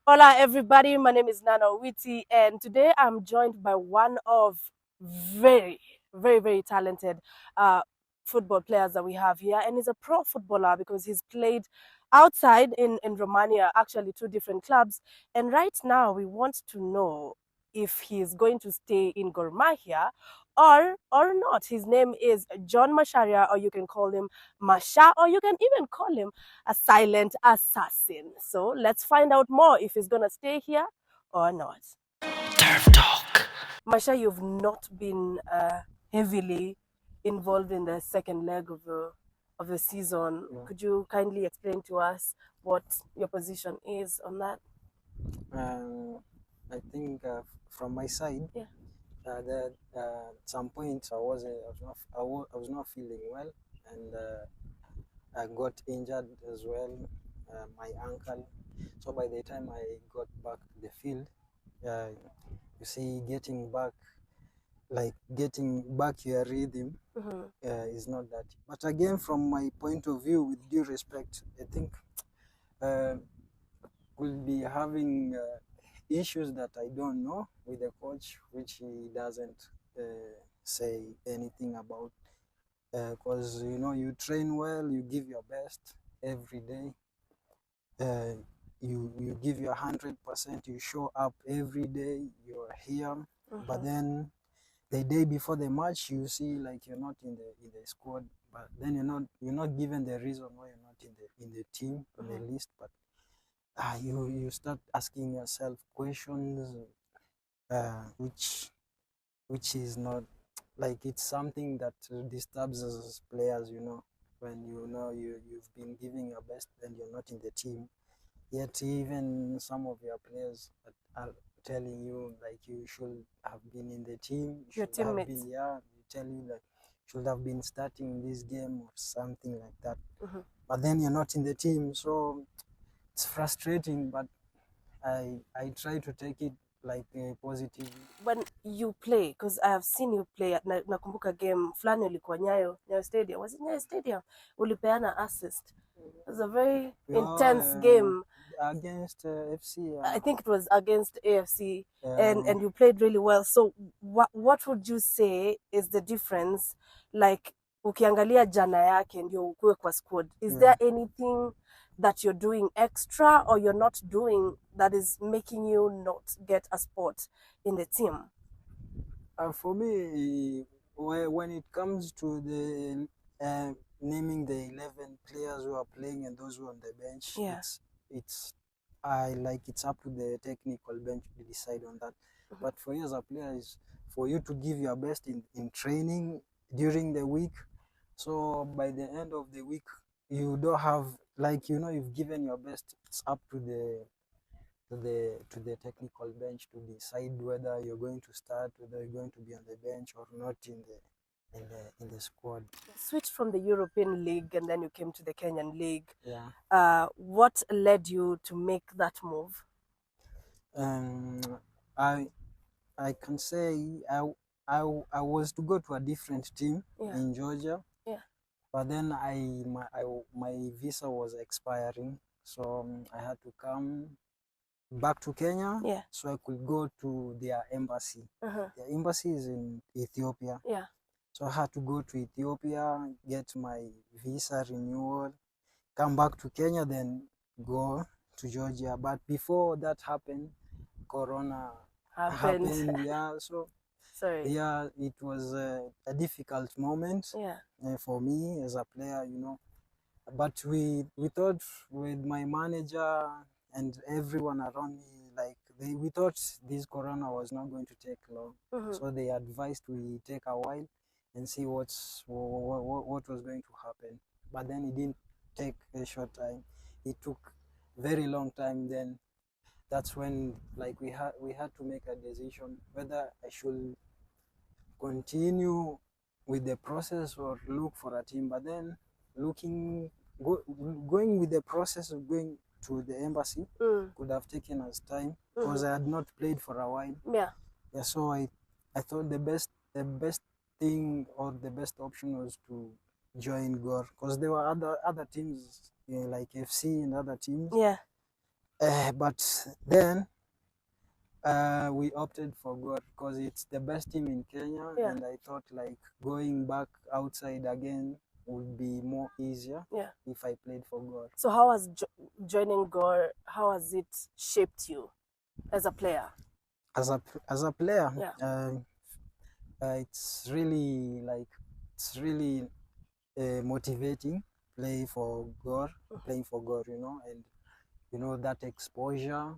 Hola, everybody. My name is Nana Witty, and today I'm joined by one of very talented uh, football players that we have here. And he's a pro footballer because he's played outside in Romania, actually, two different clubs. And right now, we want to know if he's going to stay in Gor Mahia or not. His name is John Macharia, or you can call him Masha, or you can even call him a silent assassin. So let's find out more if he's gonna stay here or not. Turf Talk. Masha, you've not been heavily involved in the second leg of the season. Yeah. Could you kindly explain to us what your position is on that? I think from my side, Yeah. that at some point I was not feeling well, and I got injured as well, my ankle. So by the time I got back to the field, uh, you see, getting back your rhythm is not that. But again, from my point of view, with due respect, I think uh, we'll be having issues that I don't know with the coach, which he doesn't say anything about. Because you train well, you give your best every day. You give your 100%. You show up every day. You're here, but then the day before the match, you see like you're not in the squad. But then you're not given the reason why you're not in the team on the list. But you start asking yourself questions, which is not like, it's something that disturbs us as players, when you've been giving your best and you're not in the team, yet even some of your players are telling you like you should have been in the team, you Your should have teammates. been, yeah, they tell you like should have been starting this game or something like that. But then you're not in the team, so it's frustrating, but I try to take it like positively. When you play, because I have seen you play nakumbuka game fulani ulikuwa Nyayo Stadium. Was it Nyayo Stadium? Ulipeana assist. It was a very intense game. Against FC. I think it was against AFC, and Um, you played really well. So what would you say is the difference? Like ukiangalia jana yake ndio ukue kwa squad. Is there anything that you're doing extra or you're not doing that is making you not get a spot in the team? for me, when it comes to the naming the 11 players who are playing and those who are on the bench, Yeah. it's up to the technical bench to decide on that. But for you as a player, is for you to give your best in training during the week. So by the end of the week, you don't have, like, you've given your best. It's up to the technical bench to decide whether you're going to start, whether you're going to be on the bench or not in the squad. Switched from the European League and then you came to the Kenyan League. Yeah. What led you to make that move? I I can say I was to go to a different team in Georgia. Yeah. But then my visa was expiring, so I had to come back to Kenya, so I could go to their embassy. Their embassy is in Ethiopia. Yeah. So I had to go to Ethiopia, get my visa renewal, come back to Kenya, then go to Georgia. But before that happened, Corona happened. Yeah, so sorry. Yeah, it was a difficult moment for me as a player, But we thought with my manager and everyone around me, like we thought this Corona was not going to take long. So they advised we take a while and see what was going to happen. But then it didn't take a short time. It took very long time. Then that's when like we had to make a decision whether I should continue with the process or look for a team. But then going with the process of going to the embassy could have taken us time because I had not played for a while. Yeah. So I thought the best thing or the best option was to join Gor, because there were other teams like FC and other teams. Yeah. but then we opted for Gor because it's the best team in Kenya, and I thought like going back outside again would be more easier if I played for Gor. So how has joining Gor, how has it shaped you as a player? As a player, it's really motivating playing for Gor, and that exposure.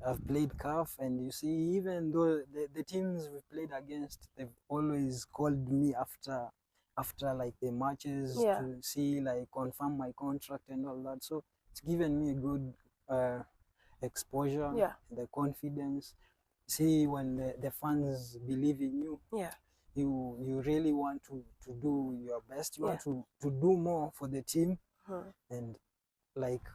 I've played CAF, and you see, even though the teams we played against, they've always called me after like the matches to see, like, confirm my contract and all that. So it's given me a good exposure, the confidence. See, when the fans believe in you, you really want to do your best. You want to do more for the team, and like,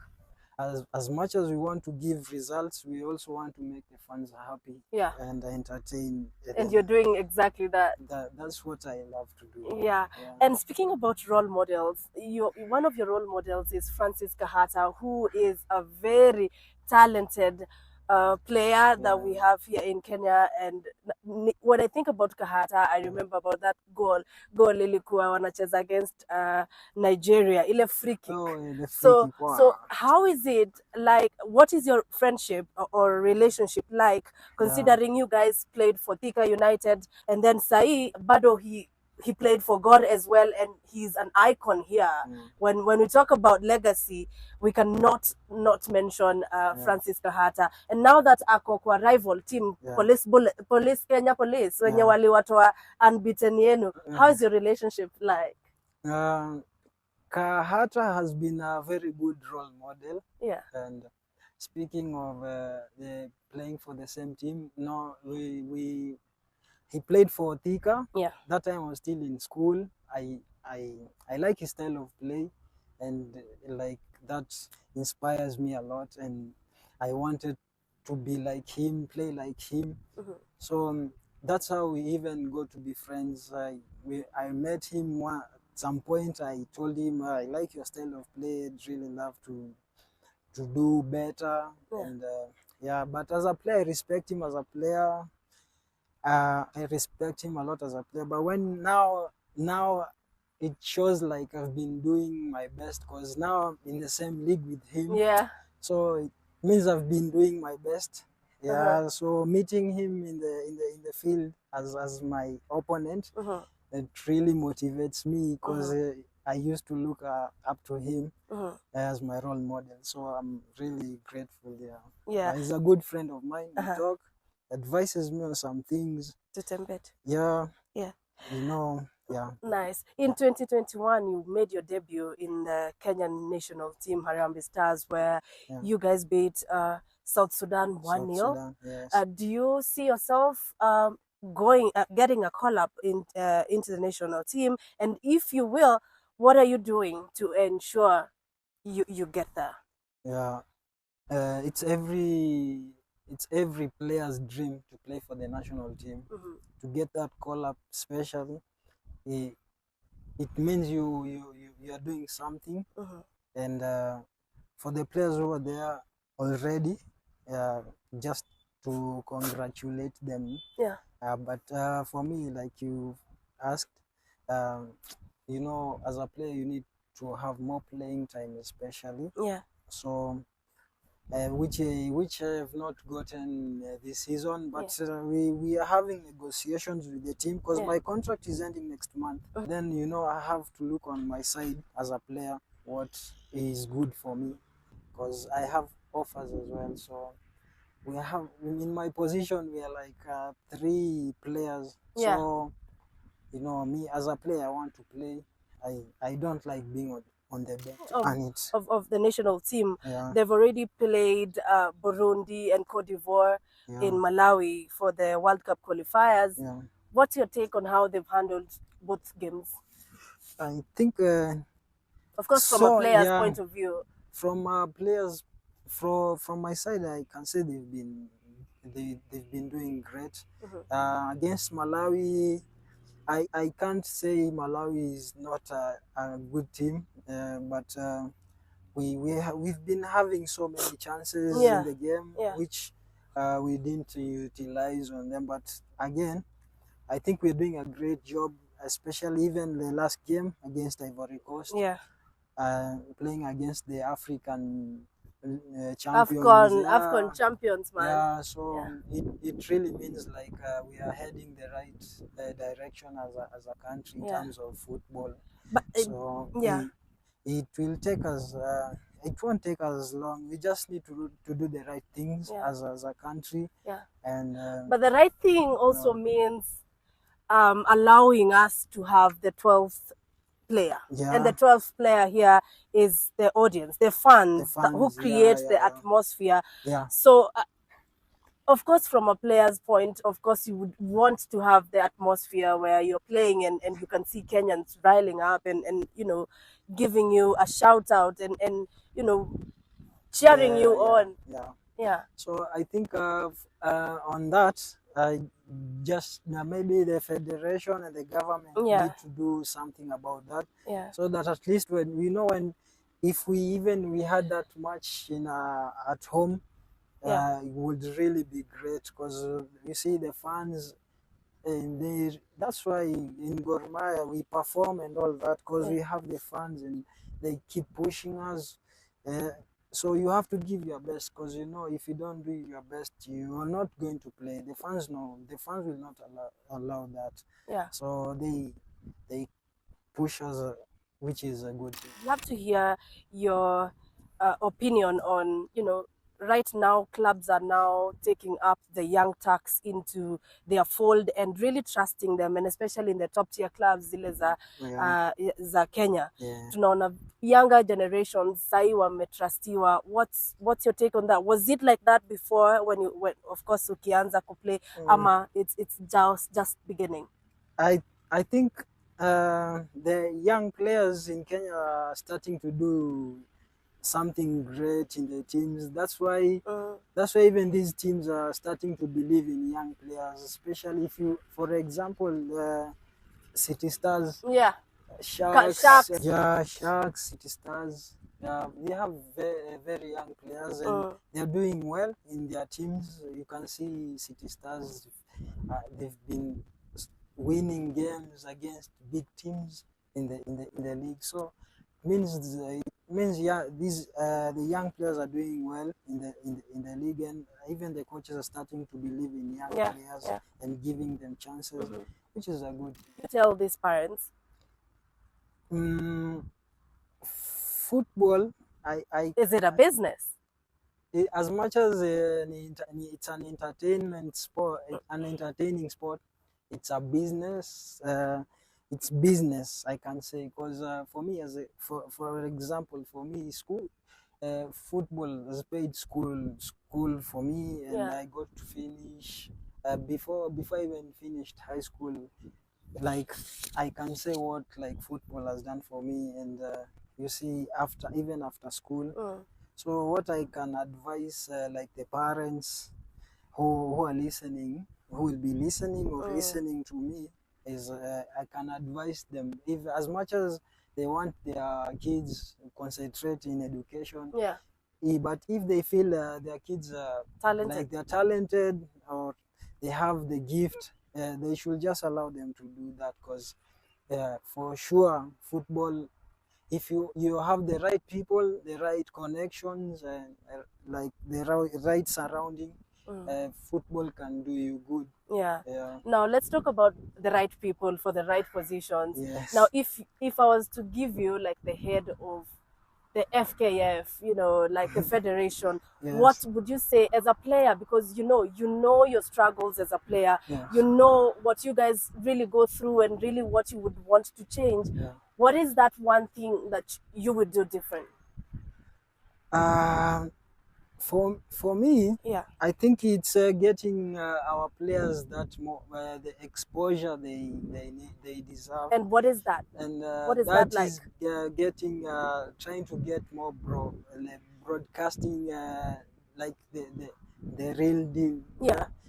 as much as we want to give results, we also want to make the fans happy and entertain. And you're doing exactly that. That's what I love to do. Yeah. And speaking about role models, one of your role models is Francis Kahata, who is a very talented player that we have here in Kenya. And when I think about Kahata, I remember about that goal ilikuwa wanacheza against Nigeria, ile free kick. The free so kick. Wow. So how is it like? What is your friendship or relationship like, considering you guys played for Thika United, and then Sai Bado, he played for God as well, and he's an icon here. When we talk about legacy, we cannot not mention Francis Kahata. And now that ako kwa rival team, Police Kenya Police, wenye waliwatoa unbeaten yenu, how is your relationship like? Kahata has been a very good role model. And speaking of the playing for the same team, he played for Thika. That time I was still in school. I like his style of play, and like that inspires me a lot, and I wanted to be like him, play like him. So that's how we even got to be friends. I met him at some point. I told him, I like your style of play. I'd really love to do better. And but as a player, I respect him as a player. I respect him a lot as a player, but when now it shows like I've been doing my best, because now I'm in the same league with him. So it means I've been doing my best. So meeting him in the field as my opponent, it really motivates me, because I used to look up to him as my role model. So I'm really grateful. He's a good friend of mine. We talk, advises me on some things. Nice. In 2021, you made your debut in the Kenyan national team, Harami Stars, where you guys beat South Sudan 1-0. Do you see yourself getting a call up into the national team? And if you will, what are you doing to ensure you get there? It's every player's dream to play for the national team. To get that call up, especially, it means you are doing something. And for the players who are there already, just to congratulate them. But for me, like you asked, as a player, you need to have more playing time, especially. So which I have not gotten this season, but we are having negotiations with the team, because my contract is ending next month. Then I have to look on my side as a player what is good for me, because I have offers as well. So we have, in my position, we are like 3 players. So me as a player, I want to play. I don't like being on the bench of the national team. They've already played Burundi and Cote d'Ivoire in Malawi for the World Cup qualifiers. What's your take on how they've handled both games? I think, of course, from a player's point of view. From players, from my side, I can say they've been doing great. Against Malawi, I can't say Malawi is not a good team, but we've been having so many chances in the game, which we didn't utilize on them. But again, I think we're doing a great job, especially even the last game against Ivory Coast. Playing against the African champions. Afcon champions, man. Yeah, so it really means like we are heading the right direction as a country in terms of football. But so it will take us. It won't take us long. We just need to do the right things as a country. And but the right thing also means allowing us to have the 12th player. And the 12th player here is the audience, the fans who create the atmosphere. So of course, from a player's point, of course, you would want to have the atmosphere where you're playing and you can see Kenyans riling up and you know, giving you a shout out and you know, cheering you on. So I think on that, just maybe the federation and the government need to do something about that, so that at least when we know, if we had that match in at home, it would really be great, because you see the fans, and that's why in Gor Mahia we perform and all that, because we have the fans and they keep pushing us. So you have to give your best, because you know, if you don't do your best, you are not going to play. The fans know. The fans will not allow that. So they push us, which is a good thing. I'd love to hear your opinion on, you know, right now clubs are now taking up the young Turks into their fold and really trusting them, and especially in the top tier clubs zile za Kenya. Tunaona younger generations sai wametrustiwa. What's your take on that? Was it like that before when of course ukianza kuplay, ama it's just beginning? I think the young players in Kenya are starting to do something great in the teams. That's why even these teams are starting to believe in young players, especially if you, for example, City Stars, Sharks, City Stars. They have very young players and they're doing well in their teams. You can see City Stars, they've been winning games against big teams in the league. So it means the young players are doing well in the league, and even the coaches are starting to believe in young players and giving them chances, which is a good thing. You tell these parents. Football, is it a business? As much as it's an entertainment sport, an entertaining sport, it's a business. It's business, I can say, because for me, for example, for me, school, football has paid school for me, and I got to finish before I even finished high school. Like, I can say what like football has done for me, and you see, even after school. So what I can advise like the parents who are listening, who will be listening or listening to me, is I can advise them, if as much as they want their kids to concentrate in education, but if they feel their kids are talented, like they're talented or they have the gift, they should just allow them to do that, because for sure football, if you have the right people, the right connections, and like the right surrounding, football can do you good. Now let's talk about the right people for the right positions. Now if I was to give you like the head of the FKF, you know, like the federation, what would you say as a player? Because you know your struggles as a player, you know what you guys really go through and really what you would want to change. What is that one thing that you would do different? For me, I think it's getting our players that more the exposure they deserve. And what is that? And what is that like? Getting trying to get more broadcasting, like the real deal.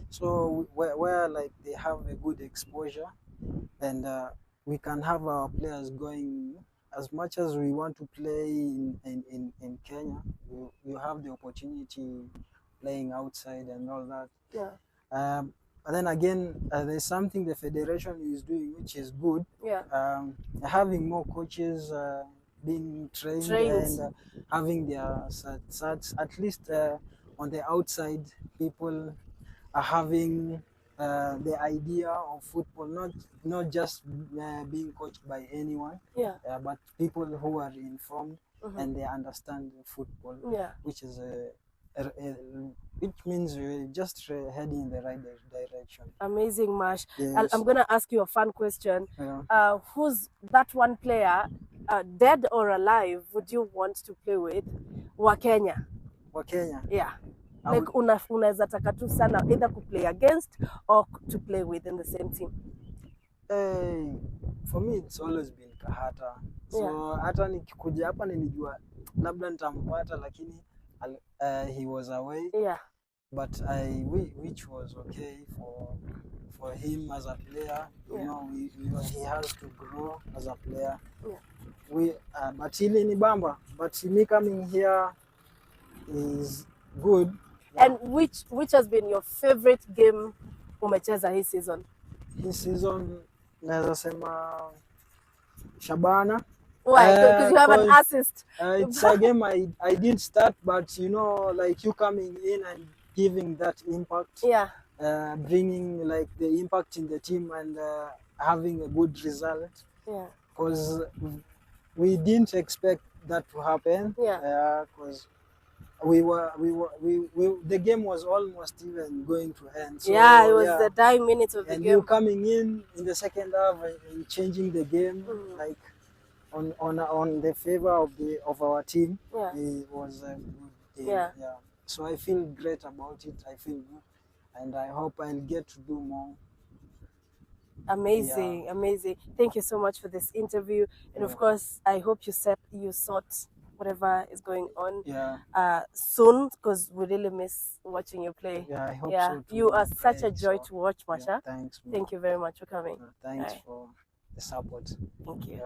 So where like they have a good exposure, and we can have our players going as much as we want to play in Kenya, you have the opportunity playing outside and all that. Yeah. But then again, there's something the federation is doing which is good. Yeah. Having more coaches being trained and having their stats, at least on the outside, people are having the idea of football, not just being coached by anyone, but people who are informed and they understand football, which is which means we're just heading in the right direction. Amazing, Mash. Yes. I'm gonna ask you a fun question. Who's that one player, dead or alive, would you want to play with? Wa Kenya. Wa Kenya. Yeah. Like unaweza taka tu sana either to play against or to play with in the same team. For me it's always been Kahata. So hata nikikuja hapa nilijua labda nitampata, lakini he was away. Yeah. But which was okay for him as a player. You know, he has to grow as a player. But hili ni bamba. But me coming here is good. And which has been your favorite game umecheza hii season? Hii season naweza sema Shabana. Why? Because you have an assist. It's a game I didn't start, but you know, like you coming in and giving that impact. Yeah. Bringing like the impact in the team and having a good result. Yeah. Because we didn't expect that to happen. Yeah. Because the game was almost even going to end. So, yeah, it was the dying minutes of the game. And you coming in the second half and changing the game, like on the favor of our team. It was a good game. Yeah. So I feel great about it. I feel good, and I hope I'll get to do more. Amazing, amazing. Thank you so much for this interview, and of course, I hope you sort whatever is going on soon, because we really miss watching you play. Yeah, I hope so too. You are such a joy to watch, Masha. Thanks. Thank you very much for coming. Thanks for the support. Thank you.